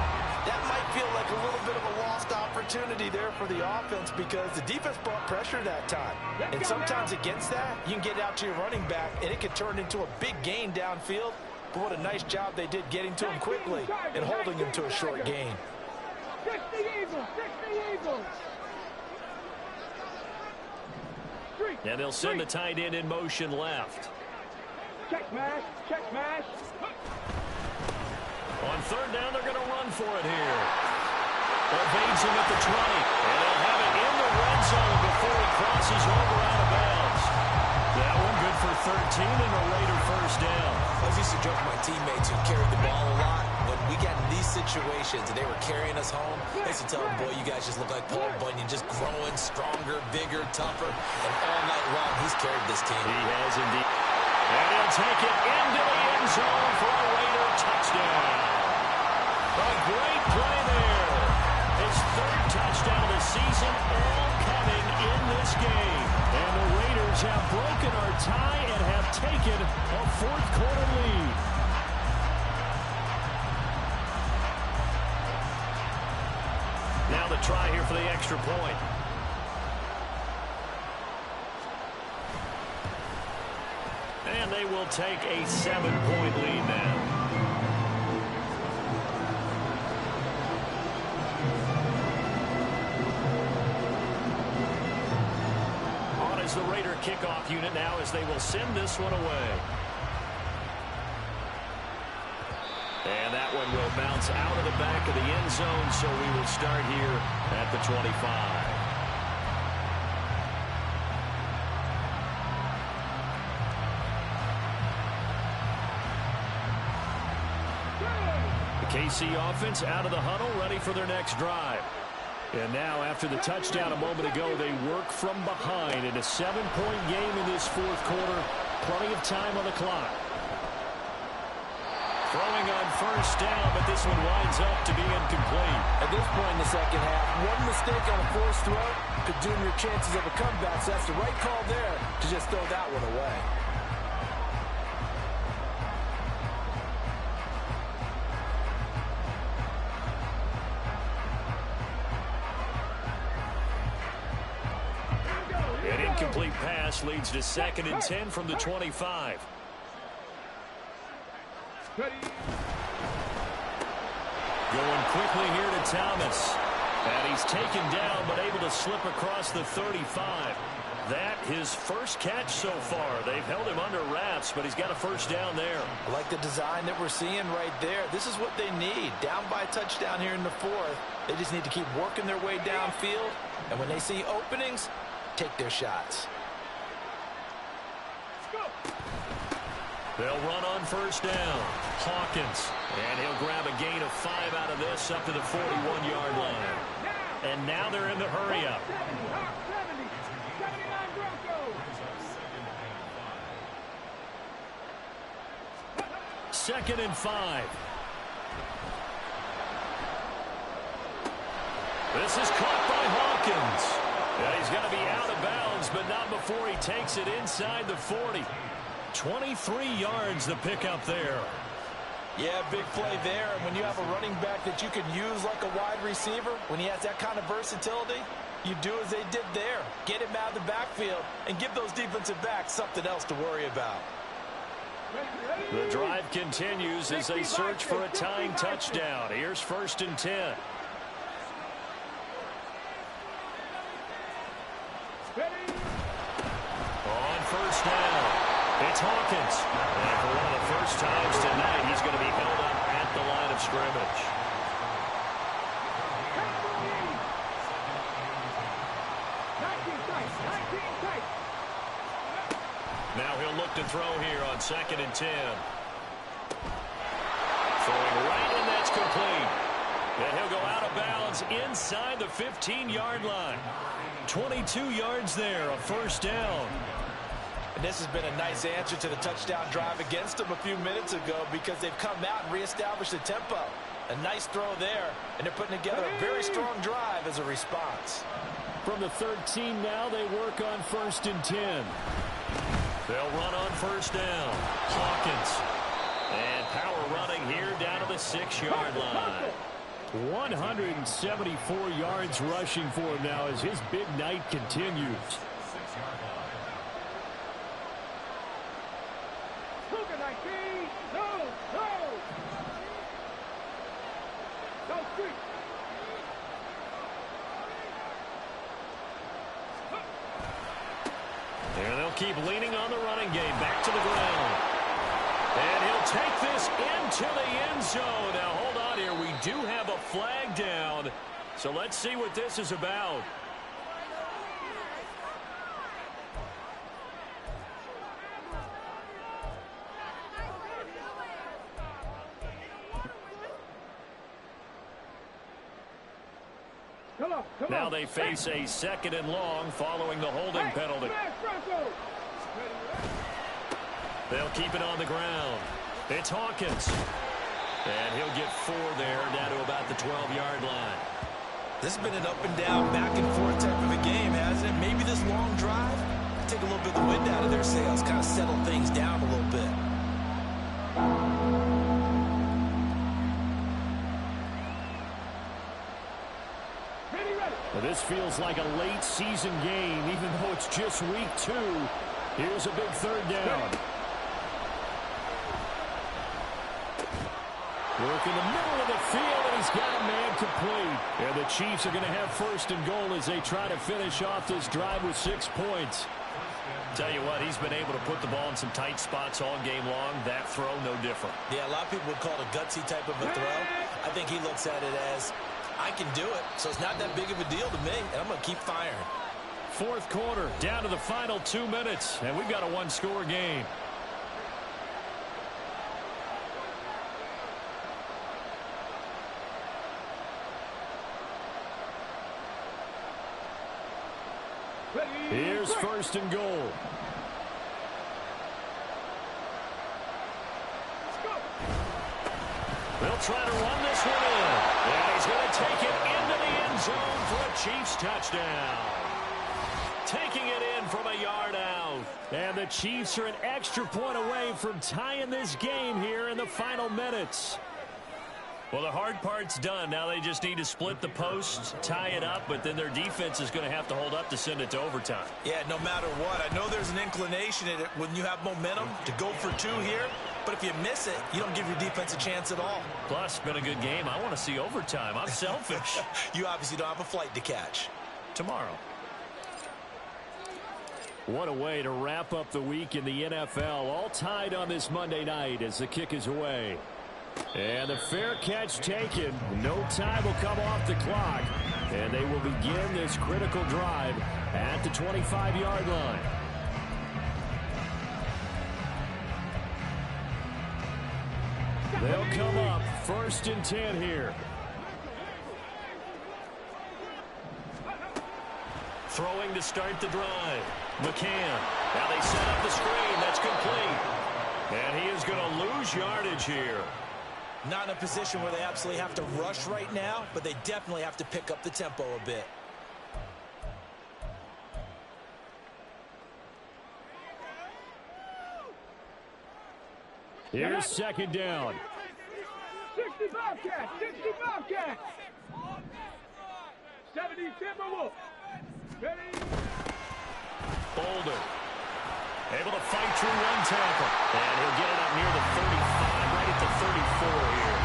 That might feel like a little bit of a lost opportunity there for the offense because the defense brought pressure that time. And sometimes against that, you can get out to your running back, and it can turn into a big gain downfield. But what a nice job they did getting to him quickly and holding him to a short gain.
60 Eagles!
And they'll send the tight end in motion left.
Check mash!
On 3rd down, they're going to run for it here. Evades him at the 20. And they'll have it in the red zone before he crosses over out of bounds. That one good for 13 and a later first down.
I used to joke with my teammates who carried the ball a lot. When we got in these situations and they were carrying us home, I used to tell them, boy, you guys just look like Paul Bunyan, just growing stronger, bigger, tougher. And all night long, he's carried this team.
He has indeed. And he'll take it into the end zone for a Raider touchdown. A great play there. His 3rd touchdown of the season, all coming in this game. And the Raiders have broken our tie and have taken a 4th quarter lead. Now the try here for the extra point. And they will take a 7-point lead now. Is the Raider kickoff unit now as they will send this one away. And that one will bounce out of the back of the end zone, so we will start here at the 25. The KC offense out of the huddle, ready for their next drive.
And now, after the touchdown a moment ago, they work from behind in a 7-point game in this fourth quarter. Plenty of time on the clock. Throwing on first down, but this one winds up to be incomplete.
At this point in the second half, one mistake on a forced throw could doom your chances of a comeback. So that's the right call there to just throw that one away.
An incomplete pass leads to 2nd and 10 from the 25. Going quickly here to Thomas. And he's taken down, but able to slip across the 35. That his first catch so far. They've held him under wraps, but he's got a first down there.
I like the design that we're seeing right there. This is what they need. Down by a touchdown here in the fourth. They just need to keep working their way downfield. And when they see openings, take their shots.
They'll run on first down. Hawkins. And he'll grab a gain of 5 out of this up to the 41-yard line. And now they're in the hurry-up.
79 Broncos.
2nd and 5. This is caught by Hawkins. And he's going to be out of bounds, but not before he takes it inside the 40. 23 yards the pickup there.
Yeah, big play there. And when you have a running back that you can use like a wide receiver, when he has that kind of versatility, you do as they did there. Get him out of the backfield and give those defensive backs something else to worry about.
The drive continues as they search for a tying touchdown. Here's 1st and 10. On first down. It's Hawkins. And for one of the first times tonight, he's going to be held up at the line of scrimmage. Now he'll look to throw here on 2nd and 10. Throwing right, and that's complete. And he'll go out of bounds inside the 15-yard line. 22 yards there, a first down.
And this has been a nice answer to the touchdown drive against them a few minutes ago because they've come out and reestablished the tempo. A nice throw there, and they're putting together a very strong drive as a response.
From the 13 now, they work on 1st and 10. They'll run on first down. Hawkins. And power running here down to the 6-yard line. 174 yards rushing for him now as his big night continues. And they'll keep leaning on the running game. Back to the ground. And he'll take this into the end zone. Now, hold on here. We do have a flag down. So let's see what this is about. Now they face a 2nd and long following the holding penalty. They'll keep it on the ground. It's Hawkins. And he'll get 4 there, down to about the 12-yard line.
This has been an up and down, back and forth type of a game, hasn't it? Maybe this long drive take a little bit of the wind out of their sails, kind of settle things down a little bit.
Well, this feels like a late season game, even though it's just week 2. Here's a big 3rd down. Work in the middle of the field, and he's got a man complete. And the Chiefs are going to have 1st and goal as they try to finish off this drive with 6 points. Tell you what, he's been able to put the ball in some tight spots all game long. That throw, no different.
Yeah, a lot of people would call it a gutsy type of a throw. I think he looks at it as, I can do it, so it's not that big of a deal to me, and I'm going to keep firing.
4th quarter, down to the final 2 minutes, and we've got a 1-score game. Here's first and goal. They'll try to run this one in. And he's going to take it into the end zone for a Chiefs touchdown. Taking it in from a yard out. And the Chiefs are an extra point away from tying this game here in the final minutes.
Well, the hard part's done. Now they just need to split the posts, tie it up, but then their defense is going to have to hold up to send it to overtime.
Yeah, no matter what. I know there's an inclination in it when you have momentum to go for two here, but if you miss it, you don't give your defense a chance at all.
Plus, it's been a good game. I want to see overtime. I'm selfish.
You obviously don't have a flight to catch.
Tomorrow.
What a way to wrap up the week in the NFL. All tied on this Monday night as the kick is away. And the fair catch taken. No time will come off the clock. And they will begin this critical drive at the 25-yard line. They'll come up 1st and 10 here.
Throwing to start the drive. McCann. Now they set up the screen. That's complete. And he is going to lose yardage here.
Not in a position where they absolutely have to rush right now, but they definitely have to pick up the tempo a bit.
Here's second down.
60 Bobcats, 60 Bobcats. 70 Timberwolves. Ready?
Boulder. Able to fight through one tackle. And he'll get it up near the 35, right at the 34 here.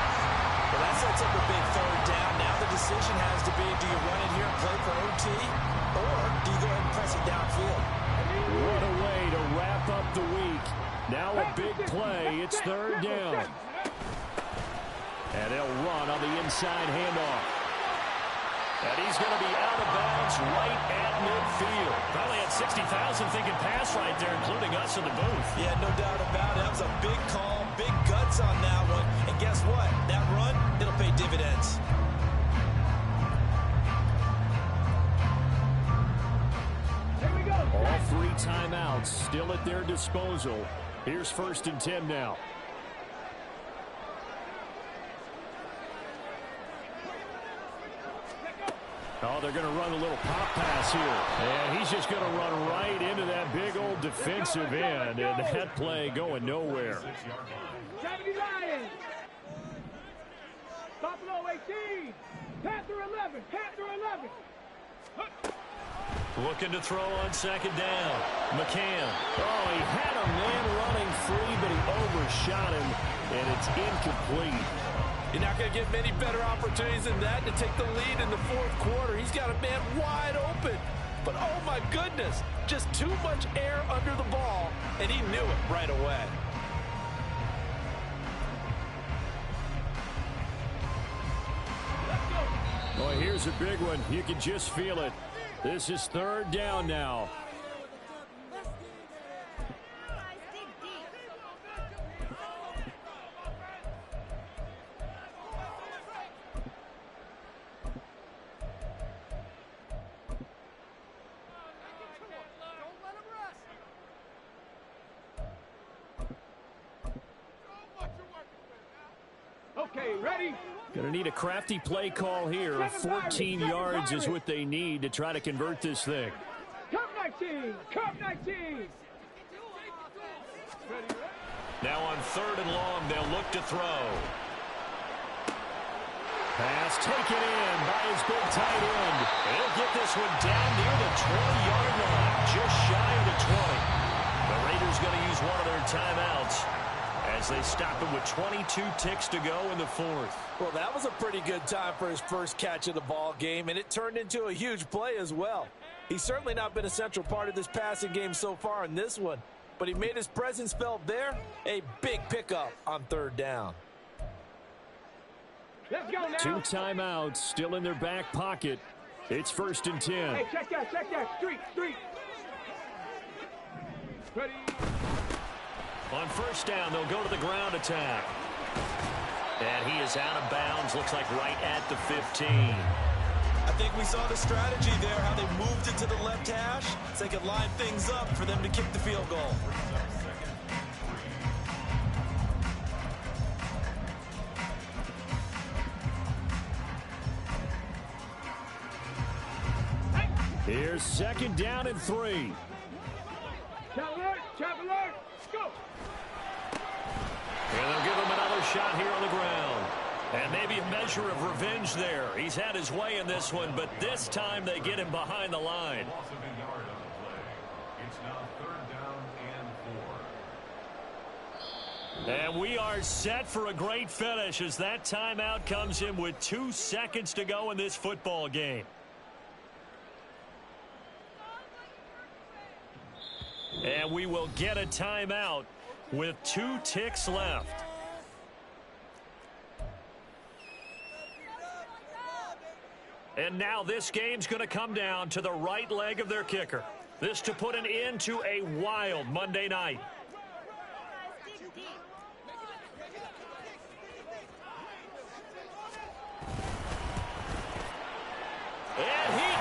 Well, that sets up a big third down. Now the decision has to be, do you run it here and play for OT, or do you go ahead and press it downfield?
What a way to wrap up the week. Now a big play. It's third down. And they'll run on the inside handoff. And he's going to be out of bounds right at midfield.
Probably had 60,000 thinking pass right there, including us in the booth.
Yeah, no doubt about it. That was a big call, big guts on that one. And guess what? That run, it'll pay dividends.
Here we go.
All 3 timeouts still at their disposal. Here's 1st and 10 now. Oh, they're going to run a little pop pass here. And he's just going to run right into that big old defensive end. And that play going nowhere.
70 Lions. Buffalo 18. Panther 11. Panther 11.
Looking to throw on second down. McCann.
Oh, he had a man running free, but he overshot him, and it's incomplete.
You're not going to get many better opportunities than that to take the lead in the fourth quarter. He's got a man wide open. But, oh, my goodness, just too much air under the ball, and he knew it right away.
Boy, here's a big one. You can just feel it. This is third down now.
Okay, ready?
Going to need a crafty play call here. 14 yards is what they need to try to convert this thing.
Cup 19. Cup 19.
Now on third and long, they'll look to throw.
Pass taken in by his big tight end.
He'll get this one down near the 20-yard line, just shy of the 20. The Raiders going to use one of their timeouts as they stop him with 22 ticks to go in the fourth.
Well, that was a pretty good time for his first catch of the ball game, and it turned into a huge play as well. He's certainly not been a central part of this passing game so far in this one, but he made his presence felt there. A big pickup on third down.
Let's go now.
2 timeouts still in their back pocket. It's 1st and 10.
Hey, check that, check that. Street. Ready?
On first down, they'll go to the ground attack. And he is out of bounds, looks like right at the 15.
I think think we saw the strategy there, how they moved it to the left hash so they could line things up for them to kick the field goal.
Here's 2nd down and 3.
Chop alert, go.
And they'll give him another shot here on the ground. And maybe a measure of revenge there. He's had his way in this one, but this time they get him behind the line.
It's now 3rd down and 4.
And we are set for a great finish as that timeout comes in with 2 seconds to go in this football game. And we will get a timeout with 2 ticks left. And now this game's going to come down to the right leg of their kicker. This to put an end to a wild Monday night. And he